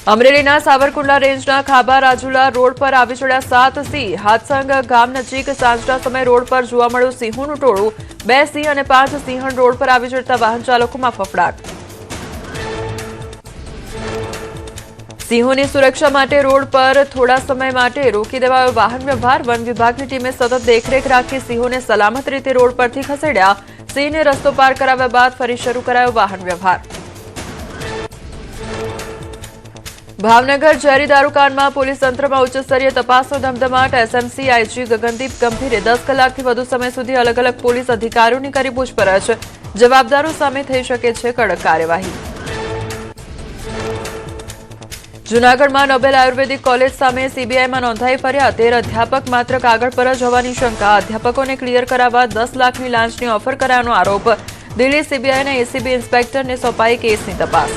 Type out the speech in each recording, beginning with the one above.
અમરેલીના સાવરકુંડલા રેન્જના ખાબા રાજુલા રોડ પર આવી ચડ્યા 7 સિંહ. હાથસંગ ગામ નજીક સાંજના સમયે રોડ પર જોવા મળ્યું સિંહોનું ટોળું. 2 સિંહ અને 5 સિંહણ રોડ પર આવી ચડતા વાહન ચાલકોમાં ફફડાટ. સિંહોની સુરક્ષા માટે રોડ પર થોડા સમય માટે રોકી દેવાયો વાહન વ્યવહાર. વન વિભાગની ટીમે સતત દેખરેખ રાખી સિંહોને સલામત રીતે રોડ પરથી ખસેડ્યા. સિંહને રસ્તો પાર કરાવ્યા બાદ ફરી શરૂ કરાયો વાહન વ્યવહાર. ભાવનગર ઝેરી દારૂકાંડમાં પોલીસ તંત્રમાં ઉચ્ચસ્તરીય તપાસનો ધમધમાટ. એસએમસી આઈજી ગગનદીપ ગંભીરે 10 કલાકથી વધુ સમય સુધી અલગ અલગ પોલીસ અધિકારીઓની કરી પૂછપરછ. જવાબદારો સામે થઈ શકે છે કડક કાર્યવાહી. જૂનાગઢમાં નોબેલ આયુર્વેદિક કોલેજ સામે સીબીઆઈમાં નોંધાઈ ફરિયાદ. 13 અધ્યાપક માત્ર કાગળ પર જ હોવાની શંકા. અધ્યાપકોને ક્લિયર કરાવવા 10 લાખની લાંચની ઓફર કરાયાનો આરોપ. દિલ્હી સીબીઆઈના એસીબી ઇન્સ્પેક્ટરને સોંપાઈ કેસની તપાસ.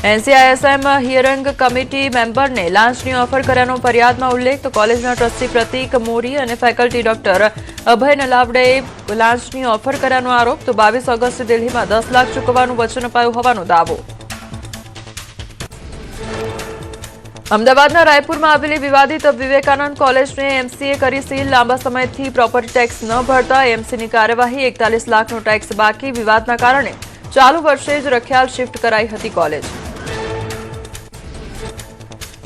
એનસીઆઈએસએમ હિયરિંગ કમિટી મેમ્બરને લાંચની ઓફર કર્યાનો ફરિયાદમાં ઉલ્લેખ. તો કોલેજના ટ્રસ્ટી પ્રતીક મોરી અને ફેકલ્ટી ડોક્ટર અભય નલાવડેએ લાંચની ઓફર કર્યાનો આરોપ. તો 22 ઓગસ્ટે દિલ્હીમાં 10 લાખ ચૂકવવાનું વચન અપાયું હોવાનો દાવો. અમદાવાદના રાયપુરમાં આવેલી વિવાદિત વિવેકાનંદ કોલેજને એમસીએ કરી સીલ. લાંબા સમયથી પ્રોપર્ટી ટેક્સ ન ભરતા એમસીની કાર્યવાહી. 41 લાખનો ટેક્સ બાકી. વિવાદના કારણે ચાલુ વર્ષે જ રખિયાલ શિફ્ટ કરાઈ હતી કોલેજ.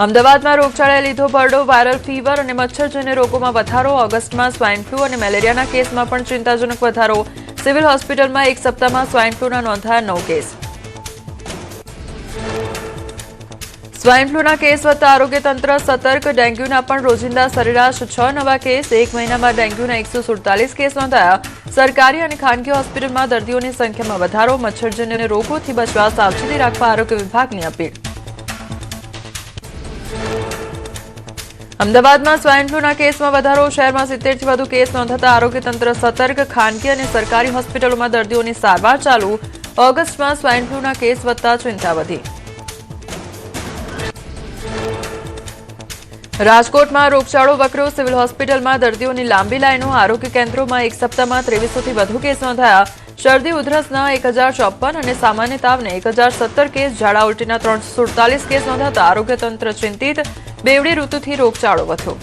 અમદાવાદમાં રોગચાળાએ લીધો ભરડો. વાયરલ ફીવર અને મચ્છરજન્ય રોગોમાં વધારો. ઓગસ્ટમાં સ્વાઇન ફ્લૂ અને મેલેરિયાના કેસમાં પણ ચિંતાજનક વધારો. સિવિલ હોસ્પિટલમાં એક સપ્તાહમાં સ્વાઇન ફ્લૂના નોંધાયા 9 કેસ. સ્વાઇન ફ્લૂના કેસ વધતા આરોગ્ય તંત્ર સતર્ક. ડેન્ગ્યુના પણ રોજિંદા સરેરાશ 6 નવા કેસ. એક મહિનામાં ડેન્ગ્યુના 147 કેસ નોંધાયા. સરકારી અને ખાનગી હોસ્પિટલમાં દર્દીઓની સંખ્યામાં વધારો. મચ્છરજન્ય રોગોથી બચવા સાવચેતી રાખવા આરોગ્ય વિભાગની અપીલ. અમદાવાદમાં સ્વાઇન ફ્લૂના કેસમાં વધારો. શહેરમાં 70 થી વધુ કેસ નોંધાતા આરોગ્ય તંત્ર સતર્ક. ખાનગી અને સરકારી હોસ્પિટલોમાં દર્દીઓની સારવાર ચાલુ. ઓગસ્ટમાં સ્વાઇન ફ્લૂના કેસ વધતા ચિંતા વધી. રાજકોટમાં રોગચાળો વકર્યો. સિવિલ હોસ્પિટલમાં દર્દીઓની લાંબી લાઈનો. આરોગ્ય કેન્દ્રોમાં એક સપ્તાહમાં 2300 થી વધુ કેસ નોંધાયા. શરદી ઉધરસના 1054 અને સામાન્ય તાવને 1017 કેસ. ઝાડા ઉલટીના 347 કેસ નોંધાતા આરોગ્ય તંત્ર ચિંતિત. બેવડી ઋતુથી રોગચાળો વધ્યો.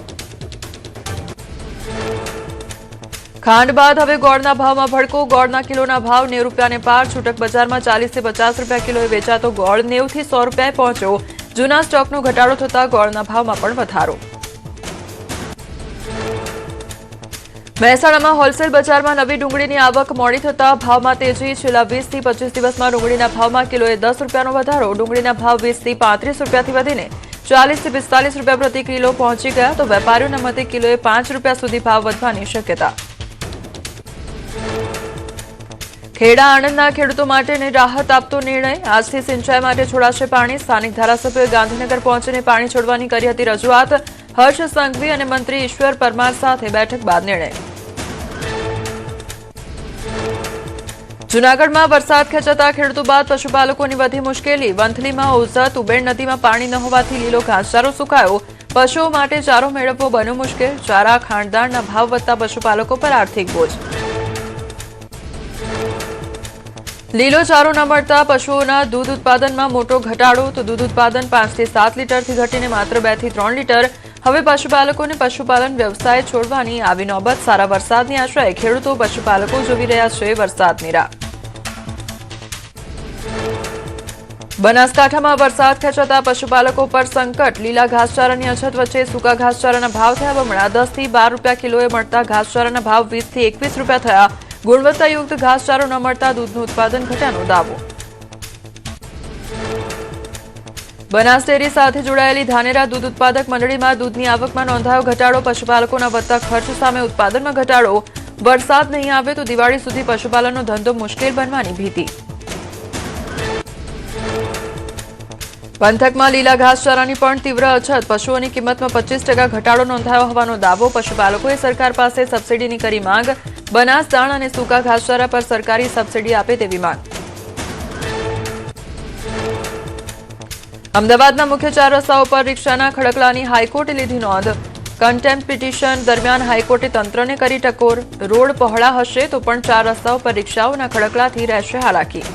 ખાંડ બાદ હવે ગોળના ભાવમાં ભડકો. ગોળના કિલોના ભાવ 90 રૂપિયાને પાર. છૂટક બજારમાં 40 થી 50 રૂપિયા કિલોએ વેચાતો ગોળ 90 થી 100 રૂપિયાએ પહોંચ્યો. જૂના સ્ટોકનો ઘટાડો થતા ગોળના ભાવમાં પણ વધારો. મહેસાણામાં હોલસેલ બજારમાં નવી ડુંગળીની આવક મોડી થતા ભાવમાં તેજી. છેલ્લા 20 થી 25 દિવસમાં ડુંગળીના ભાવમાં કિલોએ 10 રૂપિયાનો વધારો. ડુંગળીના ભાવ 20 થી 35 રૂપિયાથી વધીને 40 થી 45 રૂપિયા પ્રતિ કિલો પહોંચી ગયા. તો વેપારીઓના મતે કિલોએ 5 રૂપિયા સુધી ભાવ વધવાની શક્યતા. ખેડા આણંદના ખેડૂતો માટે રાહત આપતો નિર્ણય. આજથી સિંચાઈ માટે છોડાશે પાણી. સ્થાનિક ધારાસભ્યોએ ગાંધીનગર પહોંચીને પાણી છોડવાની કરી હતી રજૂઆત. હર્ષ સંઘવી અને મંત્રી ઈશ્વર પરમાર સાથે બેઠક બાદ નિર્ણય. જૂનાગઢમાં વરસાદ ખેંચાતા ખેડૂતો બાદ પશુપાલકોની વધી મુશ્કેલી. વંથલીમાં ઓઝત ઉબેણ નદીમાં પાણી ન હોવાથી લીલો ઘાસચારો સુકાયો. પશુઓ માટે ચારો મેળવવો બન્યો મુશ્કેલ. ચારા ખાંડદાણના ભાવ વધતા પશુપાલકો પર આર્થિક બોજ. લીલો ચારો ન મળતા પશુઓના દૂધ ઉત્પાદનમાં મોટો ઘટાડો. તો દૂધ ઉત્પાદન 5 થી 7 લીટરથી ઘટીને માત્ર 2 થી 3 લીટર. હવે પશુપાલકોને પશુપાલન વ્યવસાય છોડવાની આવી નોબત. સારા વરસાદની આશાએ ખેડૂતો પશુપાલકો જોવી રહ્યા છે વરસાદની રાહ. બનાસકાંઠામાં વરસાદ ખેંચાતા પશુપાલકો પર સંકટ. લીલા ઘાસચારાની અછત વચ્ચે સૂકા ઘાસચારાના ભાવ થયા બમણા. 10 થી 12 રૂપિયા કિલોએ મળતા ઘાસચારાના ભાવ 20 થી 21 રૂપિયા થયા. ગુણવત્તાયુક્ત ઘાસચારો ન મળતા દૂધનું ઉત્પાદન ઘટ્યાનો દાવો. બનાસ ડેરી સાથે જોડાયેલી ધાનેરા દૂધ ઉત્પાદક મંડળીમાં દૂધની આવકમાં નોંધાયો ઘટાડો. પશુપાલકોના વધતા ખર્ચ સામે ઉત્પાદનમાં ઘટાડો. વરસાદ નહીં આવે તો દિવાળી સુધી પશુપાલનનો ધંધો મુશ્કેલ બનવાની ભીતિ. પંથકમાં લીલા ઘાસચારાની પણ તીવ્ર અછત. પશુઓની કિંમતમાં 25% ઘટાડો નોંધાયો હોવાનો દાવો. પશુપાલકોએ સરકાર પાસે સબસિડીની કરી માંગ. બનાસ દાણ અને સૂકા ઘાસચારા પર સરકારી સબસિડી આપે તેવી માંગ. અમદાવાદના મુખ્ય 4 રસ્તાઓ પર રિક્ષાના ખડકલાની હાઈકોર્ટે લીધી નોંધ. કન્ટેમ્પ્ટ પિટિશન દરમિયાન હાઈકોર્ટે તંત્રને કરી ટકોર. રોડ પહોળા હશે તો પણ 4 રસ્તાઓ પર રિક્ષાઓના ખડકલાથી રહેશે હાલાકી.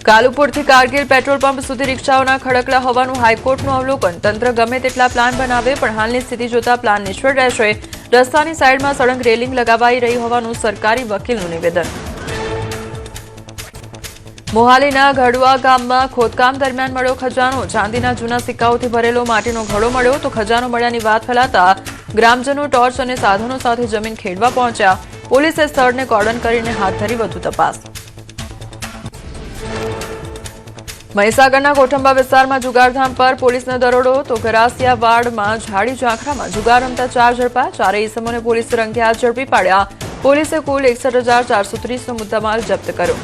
કાલુપુરથી કારગિલ પેટ્રોલ પંપ સુધી રિક્ષાઓના ખડકલા હોવાનું હાઈકોર્ટનું અવલોકન. તંત્ર ગમે તેટલા પ્લાન બનાવે પણ હાલની સ્થિતિ જોતા પ્લાન નિષ્ફળ રહેશે. રસ્તાની સાઈડમાં સળંગ રેલિંગ લગાવાઈ રહી હોવાનું સરકારી વકીલનું નિવેદન. મોહાલીના ઘડવા ગામમાં ખોદકામ દરમિયાન મળ્યો ખજાનો. ચાંદીના જૂના સિક્કાઓથી ભરેલો માટીનો ઘડો મળ્યો તો ખજાનો મળ્યાની વાત ફેલાતા ગ્રામજનો ટોર્ચ અને સાધનો સાથે જમીન ખેડવા પહોંચ્યા. પોલીસે સ્થળને કોર્ડન કરીને હાથ ધરી વધુ તપાસ. મહીસાગરના કોઠંબા વિસ્તારમાં જુગારધામ પર પોલીસનો દરોડો તો ગરાસિયા વાડમાં ઝાડી ઝાંખરામાં જુગાર રમતા 4 ઝડપાયા. 4 ઇસમોને પોલીસે રંગે હાથ ઝડપી પાડ્યા. પોલીસે કુલ 61,430નો મુદ્દામાલ જપ્ત કર્યો.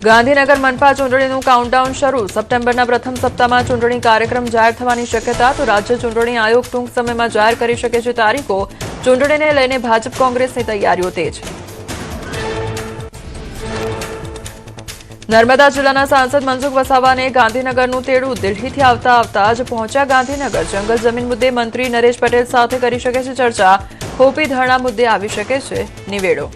ગાંધીનગર મનપા ચૂંટણીનું કાઉન્ટડાઉન શરૂ. સપ્ટેમ્બરના પ્રથમ સપ્તાહમાં ચૂંટણી કાર્યક્રમ જાહેર થવાની શક્યતા તો રાજ્ય ચૂંટણી આયોગ ટૂંક સમયમાં જાહેર કરી શકે છે તારીખો. ચૂંટણીને લઈને ભાજપ કોંગ્રેસની તૈયારીઓ તેજ. નર્મદા જિલ્લાના સાંસદ મનસુખ વસાવાને ગાંધીનગરનું તેડું. દિલ્હીથી આવતા જ પહોંચ્યા ગાંધીનગર. જંગલ જમીન મુદ્દે મંત્રી નરેશ પટેલ સાથે કરી શકે છે ચર્ચા. ખોપી ધરણા મુદ્દે આવી શકે છે નિવેડો.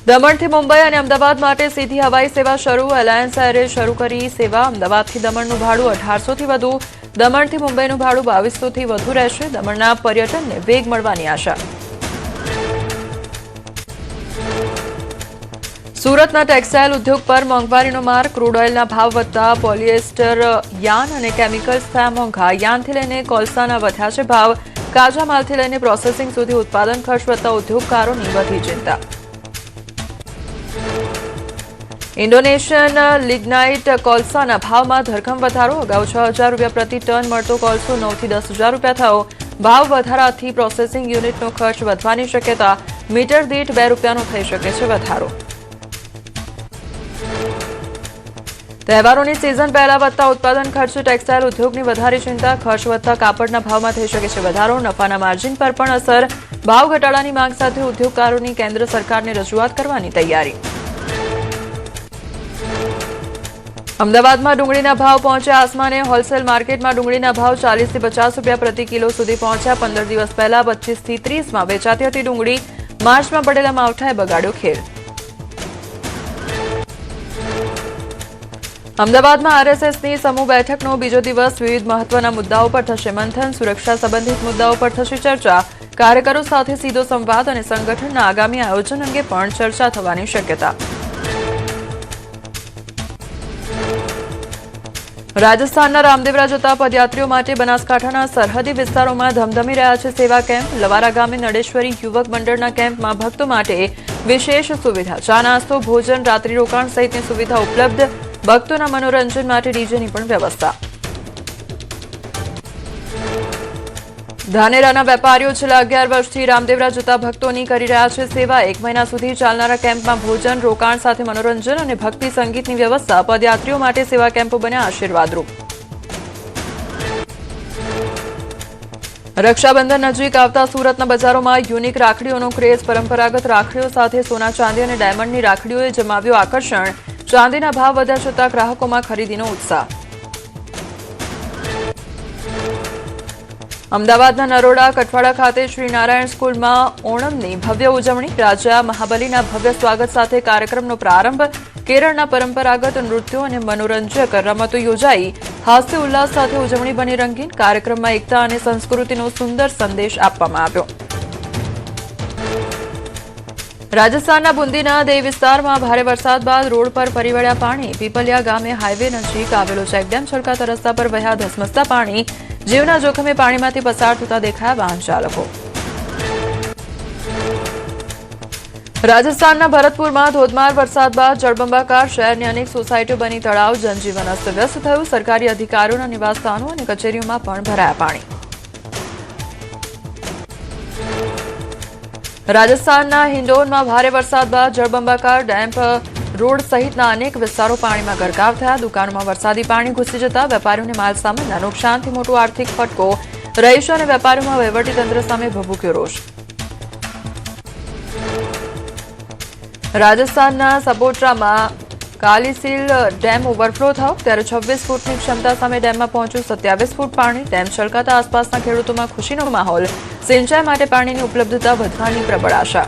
દમણથી મુંબઈ અને અમદાવાદ માટે સીધી હવાઈ સેવા શરૂ. એલાયન્સ એરે શરૂ કરી સેવા. અમદાવાદથી દમણનું ભાડું 1800થી વધુ. દમણથી મુંબઈનું ભાડું 2200થી વધુ રહેશે. દમણના પર્યટનને વેગ મળવાની આશા. સુરતના ટેક્સટાઇલ ઉદ્યોગ પર મોંઘવારીનો માર. ક્રૂડ ઓઇલના ભાવ વધતા પોલિએસ્ટર યાર્ન અને કેમિકલ્સ થયા મોંઘા. યાર્નથી લઈને કોલસાના વધ્યા છે ભાવ. કાચા માલથી લઈને પ્રોસેસિંગ સુધી ઉત્પાદન ખર્ચ વધતા ઉદ્યોગકારોની વધી ચિંતા. ઇન્ડોનેશિયન લિગ્નાઇટ કોલસાના ભાવમાં ધરખમ વધારો. અગાઉ 6,000 રૂપિયા પ્રતિ ટન મળતો કોલસો 9,000 થી 10,000 રૂપિયા થયો. ભાવ વધારાથી પ્રોસેસિંગ યુનિટનો ખર્ચ વધવાની શક્યતા. મીટર દીઠ 2 રૂપિયાનો થઈ શકે છે વધારો. તહેવારોની સિઝન પહેલા વધતા ઉત્પાદન ખર્ચ. ટેક્સટાઇલ ઉદ્યોગની વધારે ચિંતા. ખર્ચ વધતા કાપડના ભાવમાં થઈ શકે છે વધારો. નફાના માર્જિન પર પણ અસર. ભાવ ઘટાડાની માંગ સાથે ઉદ્યોગકારોની કેન્દ્ર સરકારને રજૂઆત કરવાની તૈયારી. અમદાવાદમાં ડુંગળીના ભાવ પહોંચ્યા આસમાને. હોલસેલ માર્કેટમાં ડુંગળીના ભાવ 40 થી 50 રૂપિયા પ્રતિ કિલો સુધી પહોંચ્યા. 15 દિવસ પહેલા 25 થી 30માં વેચાતી હતી ડુંગળી. માર્ચમાં પડેલા માવઠાએ બગાડ્યો ખેલ. અમદાવાદમાં આરએસએસની સમૂહ બેઠકનો બીજો દિવસ. વિવિધ મહત્વના મુદ્દાઓ પર થશે મંથન. સુરક્ષા સંબંધિત મુદ્દાઓ પર થશે ચર્ચા. કાર્યકરો સાથે સીધો સંવાદ અને સંગઠનના આગામી આયોજન અંગે પણ ચર્ચા થવાની શક્યતા. રાજસ્થાનના રામદેવરા જતા પદયાત્રીઓ માટે બનાસકાંઠાના સરહદી વિસ્તારોમાં ધમધમી રહ્યા છે સેવા કેમ્પ. લવારા ગામે નડેશ્વરી યુવક મંડળના કેમ્પમાં ભક્તો માટે વિશેષ સુવિધા. ચા નાસ્તો, ભોજન, રાત્રિ રોકાણ સહિતની સુવિધા ઉપલબ્ધ. ભક્તોના મનોરંજન માટે ડીજેની પણ વ્યવસ્થા. ધાનેરાના વેપારીઓ છેલ્લા 11 વર્ષથી રામદેવરા જતા ભક્તોની કરી રહ્યા છે સેવા. 1 મહિના સુધી ચાલનારા કેમ્પમાં ભોજન, રોકાણ સાથે મનોરંજન અને ભક્તિ સંગીતની વ્યવસ્થા. પદયાત્રીઓ માટે સેવા કેમ્પો બન્યા આશીર્વાદરૂપ. રક્ષાબંધન નજીક આવતા સુરતના બજારોમાં યુનિક રાખડીઓનો ક્રેઝ. પરંપરાગત રાખડીઓ સાથે સોના, ચાંદી અને ડાયમંડની રાખડીઓએ જમાવ્યું આકર્ષણ. ચાંદીના ભાવ વધ્યા છતાં ગ્રાહકોમાં ખરીદીનો ઉત્સાહ. અમદાવાદના નરોડા કઠવાડા ખાતે શ્રી નારાયણ સ્કૂલમાં ઓણમની ભવ્ય ઉજવણી. રાજા મહાબલીના ભવ્ય સ્વાગત સાથે કાર્યક્રમનો પ્રારંભ. કેરળના પરંપરાગત નૃત્યો અને મનોરંજક રમતો યોજાઈ. હાસ્ય ઉલ્લાસ સાથે ઉજવણી બની રંગીન. કાર્યક્રમમાં એકતા અને સંસ્કૃતિનો સુંદર સંદેશ આપવામાં આવ્યો. રાજસ્થાનના બુંદીના દેવ વિસ્તારમાં ભારે વરસાદ બાદ રોડ પર ફરી વળ્યા પાણી. પીપલિયા ગામે હાઈવે નજીક આવેલો ચેકડેમ છલકાતા રસ્તા પર વહ્યા ધસમસતા પાણી. જીવના જોખમે પાણીમાંથી પસાર થતા દેખાયા વાહન ચાલકો. રાજસ્થાનના ભરતપુરમાં ધોધમાર વરસાદ બાદ જળબંબાકાર. શહેરની અનેક સોસાયટીઓ બની તળાવ. જનજીવન અસ્તવ્યસ્ત થયું. સરકારી અધિકારીઓના નિવાસસ્થાનો અને કચેરીઓમાં પણ ભરાયા પાણી. રાજસ્થાનના હિંડોનમાં ભારે વરસાદ બાદ જળબંબાકાર. ડેમ્પ રોડ સહિતના અનેક વિસ્તારો પાણીમાં ગરકાવ થયા. દુકાનોમાં વરસાદી પાણી ઘૂસી જતા વેપારીઓને માલસામાનના નુકસાનથી મોટો આર્થિક ફટકો. રહીશો અને વેપારીઓમાં વહીવટીતંત્ર સામે ભભૂક્યો રોષ. રાજસ્થાનના સપોટ્રામાં કાલીસીલ ડેમ ઓવરફ્લો થયો ત્યારે 26 ફૂટની ક્ષમતા સામે ડેમમાં પહોંચ્યું 27 ફૂટ પાણી. ડેમ છલકાતા આસપાસના ખેડૂતોમાં ખુશીનો માહોલ. સિંચાઈ માટે પાણીની ઉપલબ્ધતા વધવાની પ્રબળ આશા.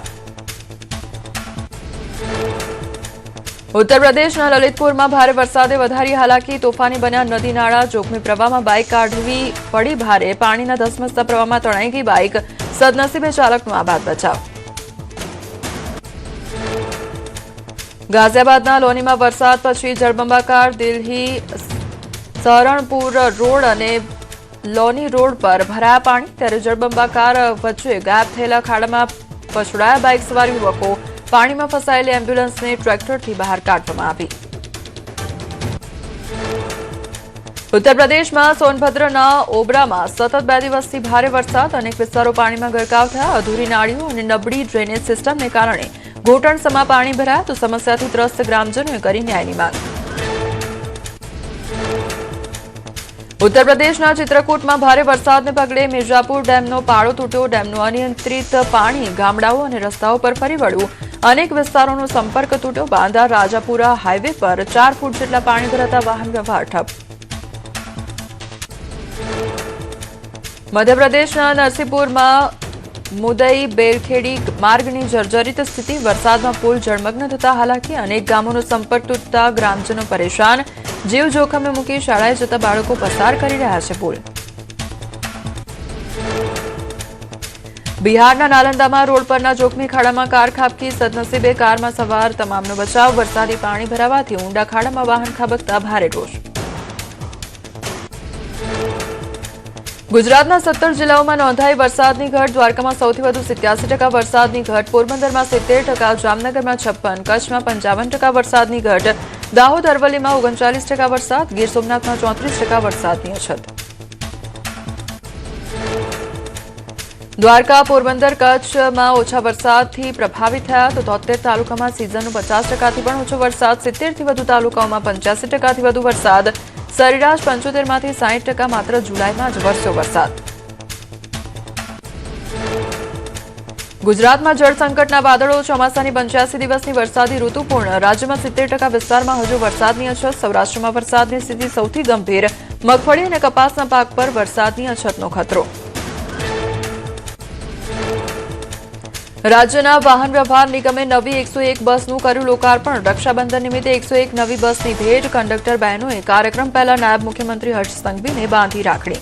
ઉત્તર પ્રદેશના લલિતપુરમાં ભારે વરસાદે વધારી હાલાકી. તોફાની બન્યા નદી નાળા. જોખમી પ્રવાહમાં બાઇક કાઢવી પડી ભારે. પાણીના ધસમસતા પ્રવાહમાં તણાઈ ગઈ બાઇક. સદનસીબે ચાલકનો આબાદ બચાવ. ગાઝિયાબાદના લોનીમાં વરસાદ પછી જળબંબાકાર. દિલ્હી સહરણપુર રોડ અને લોની રોડ પર ભરાયા પાણી ત્યારે જળબંબાકાર વચ્ચે ગાયબ થયેલા ખાડામાં પછડાયા બાઇક સવાર યુવકો. પાણીમાં ફસાયેલી એમ્બ્યુલન્સને ટ્રેક્ટરથી બહાર કાઢવામાં આવી. ઉત્તર પ્રદેશમાં સોનભદ્રના ઓબરામાં સતત 2 દિવસથી ભારે વરસાદ. અનેક વિસ્તારો પાણીમાં ગરકાવ થયા. અધૂરી નાળીઓ અને નબળી ડ્રેનેજ સિસ્ટમને કારણે ઘૂંટણસમા પાણી ભરાયા તો સમસ્યાથી ત્રસ્ત ગ્રામજનોએ કરી ન્યાયની માંગ. ઉત્તર પ્રદેશના ચિત્રકૂટમાં ભારે વરસાદને પગલે મિર્ઝાપુર ડેમનો પાળો તૂટ્યો. ડેમનું અનિયંત્રિત પાણી ગામડાઓ અને રસ્તાઓ પર ફરી વળ્યું. અનેક વિસ્તારોનો સંપર્ક તૂટ્યો. બાંદા રાજાપુરા હાઈવે પર 4 ફૂટ જેટલા પાણી ભરાતા વાહન વ્યવહાર ઠપ. મધ્યપ્રદેશના નરસિંહપુરમાં મુદઈ બેલખેડી માર્ગની જર્જરિત સ્થિતિ. વરસાદમાં પુલ જળમગ્ન થતા હાલાકી. અનેક ગામોનો સંપર્ક તૂટતા ગ્રામજનો પરેશાન. જીવ જોખમે મૂકી શાળાએ જતા બાળકો પસાર કરી રહ્યા છે પુલ. બિહારના નાલંદામાં રોડ પરના જોખમી ખાડામાં કાર ખાબકી. સદનસીબે કારમાં સવાર તમામનો બચાવ. વરસાદી પાણી ભરાવાથી ઊંડા ખાડામાં વાહન ખાબકતા ભારે રોષ. ગુજરાતના 17 જિલ્લાઓમાં નોંધાઈ વરસાદની ઘટ. દ્વારકામાં સૌથી વધુ 87% વરસાદની ઘટ. પોરબંદરમાં 70%, જામનગરમાં 56%, કચ્છમાં 55% વરસાદની ઘટ. દાહોદ અરવલ્લીમાં 39% વરસાદ. ગીર સોમનાથમાં 34% વરસાદની અછત. દ્વારકા, પોરબંદર, કચ્છમાં ઓછા વરસાદથી પ્રભાવિત થયા તો 73 તાલુકામાં સિઝનનો 50%થી પણ ઓછો વરસાદ. 70થી વધુ તાલુકાઓમાં 85%થી વધુ વરસાદ. સરેરાશ 75માંથી 60% માત્ર જુલાઈમાં જ વરસ્યો વરસાદ. ગુજરાતમાં જળ સંકટના વાદળો. ચોમાસાની 85 દિવસની વરસાદી ઋતુ પૂર્ણ. રાજ્યમાં 70% વિસ્તારમાં હજુ વરસાદની અછત. સૌરાષ્ટ્રમાં વરસાદની સ્થિતિ સૌથી ગંભીર. મગફળી અને કપાસના પાક પર વરસાદની અછતનો ખતરો. રાજ્યના વાહન વ્યવહાર નિગમે નવી 101 બસનું કર્યું લોકાર્પણ. રક્ષાબંધન નિમિત્તે 101 નવી બસની ભેટ. કંડક્ટર બહેનોએ કાર્યક્રમ પહેલા નાયબ મુખ્યમંત્રી હર્ષ સંઘવીને બાંધી રાખડી.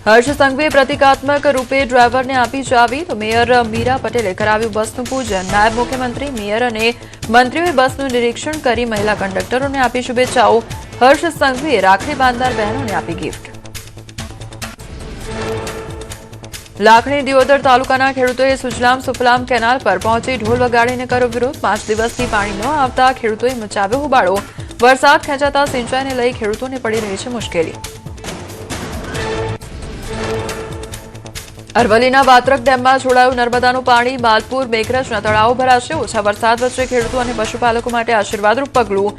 હર્ષ સંઘવીએ પ્રતિકાત્મક રૂપે ડ્રાઈવરને આપી ચાવી તો મેયર મીરા પટેલે કરાવ્યું બસનું પૂજન. નાયબ મુખ્યમંત્રી, મેયર અને મંત્રીઓએ બસનું નિરીક્ષણ કરી મહિલા કંડક્ટરોને આપી શુભેચ્છાઓ. હર્ષ સંઘવીએ રાખડી બાંધનાર બહેનોને આપી ગિફ્ટ. લાખણી દિયોદર તાલુકાના ખેડૂતોએ સુજલામ સુફલામ કેનાલ પર પહોંચી ઢોલ વગાડીને કર્યો વિરોધ. 5 દિવસથી પાણી ન આવતા ખેડૂતોએ મચાવ્યો હોબાળો. વરસાદ ખેંચાતા સિંચાઈને લઈ ખેડૂતોને પડી રહી છે મુશ્કેલી. અરવલ્લીના વાત્રક ડેમમાં છોડાયું નર્મદાનું પાણી. માલપુર, મેઘરજના તળાવો ભરાશે. ઓછા વરસાદ વચ્ચે ખેડૂતો અને પશુપાલકો માટે આશીર્વાદરૂપ પગલું.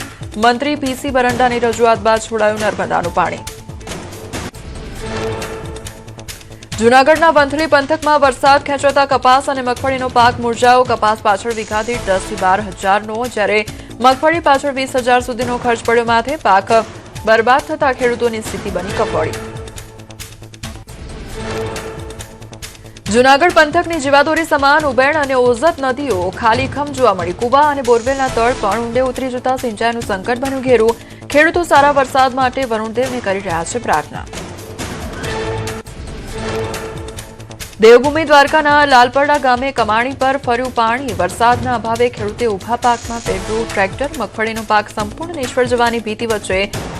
મંત્રી પીસી બરંડાની રજૂઆત બાદ છોડાયું નર્મદાનું પાણી. જૂનાગઢના વંથલી પંથકમાં વરસાદ ખેંચાતા કપાસ અને મગફળીનો પાક મુરઝાયો. કપાસ પાછળ વીઘા દીઠ 10 થી 12 હજારનો જ્યારે મગફળી પાછળ 20,000 સુધીનો ખર્ચ પડ્યો માથે. પાક બરબાદ થતા ખેડૂતોની સ્થિતિ બની કફોડી. જૂનાગઢ પંથકની જીવાદોરી સમાન ઉબેણ અને ઓઝત નદીઓ ખાલીખમ જોવા મળી. કુવા અને બોરવેલના તળ પણ ઊંડે ઉતરી જતા સિંચાઈનું સંકટ બન્યું ઘેરું. ખેડૂતો સારા વરસાદ માટે વરુણદેવને કરી રહ્યા છે પ્રાર્થના. દેવભૂમિ દ્વારકાના લાલપરડા ગામે કમાણી પર ફર્યું પાણી. વરસાદના અભાવે ખેડૂતે ઊભા પાકમાં પેરવું ટ્રેક્ટર. મગફળીનો પાક સંપૂર્ણ નિષ્ફળ જવાની ભીતિ વચ્ચે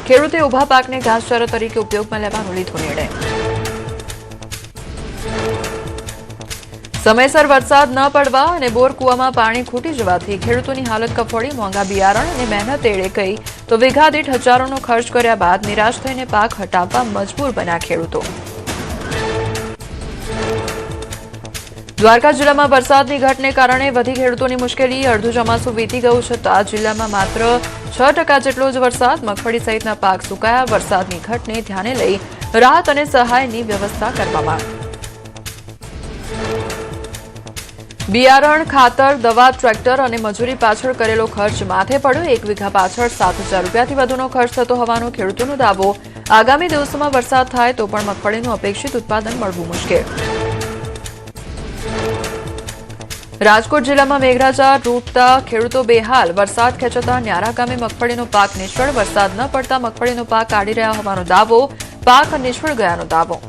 ખેડૂતે ઊભા પાકને ઘાસચારો તરીકે ઉપયોગમાં લેવાનો લીધો નિર્ણય. સમયસર વરસાદ ન પડવા અને બોર કૂવામાં પાણી ખૂટી જવાથી ખેડૂતોની હાલત કફોડી. મોંઘા બિયારણ અને મહેનત એળે ગઈ તો વીઘા દીઠ હજારોનો ખર્ચ કર્યા બાદ નિરાશ થઈને પાક હટાવવા મજબૂર બન્યા ખેડૂતો. દ્વારકા જિલ્લામાં વરસાદની ઘટને કારણે વધી ખેડૂતોની મુશ્કેલી. અડધું ચોમાસું વીતી ગયું છતાં જિલ્લામાં માત્ર 6% જેટલો જ વરસાદ. મગફળી સહિતના પાક સુકાયા. વરસાદની ઘટને ધ્યાને લઈ રાહત અને સહાયની વ્યવસ્થા કરવામાં. બિયારણ, ખાતર, દવા, ટ્રેક્ટર અને મજૂરી પાછળ કરેલો ખર્ચ માથે પડ્યો. 1 વીઘા પાછળ 7,000 રૂપિયાથી વધુનો ખર્ચ થતો હોવાનો ખેડૂતોનો દાવો. આગામી દિવસોમાં વરસાદ થાય તો પણ મગફળીનું અપેક્ષિત ઉત્પાદન મળવું મુશ્કેલ. રાજકોટ જિલ્લામાં મેઘરાજા તૂટતા ખેડૂતો બેહાલ. વરસાદ ખેંચતા ન્યારા ગામે મગફળીનો પાક નિષ્ફળ. વરસાદ ન પડતા મગફળીનો પાક કાઢી રહ્યા હોવાનો દાવો. પાક નિષ્ફળ ગયાનો દાવો.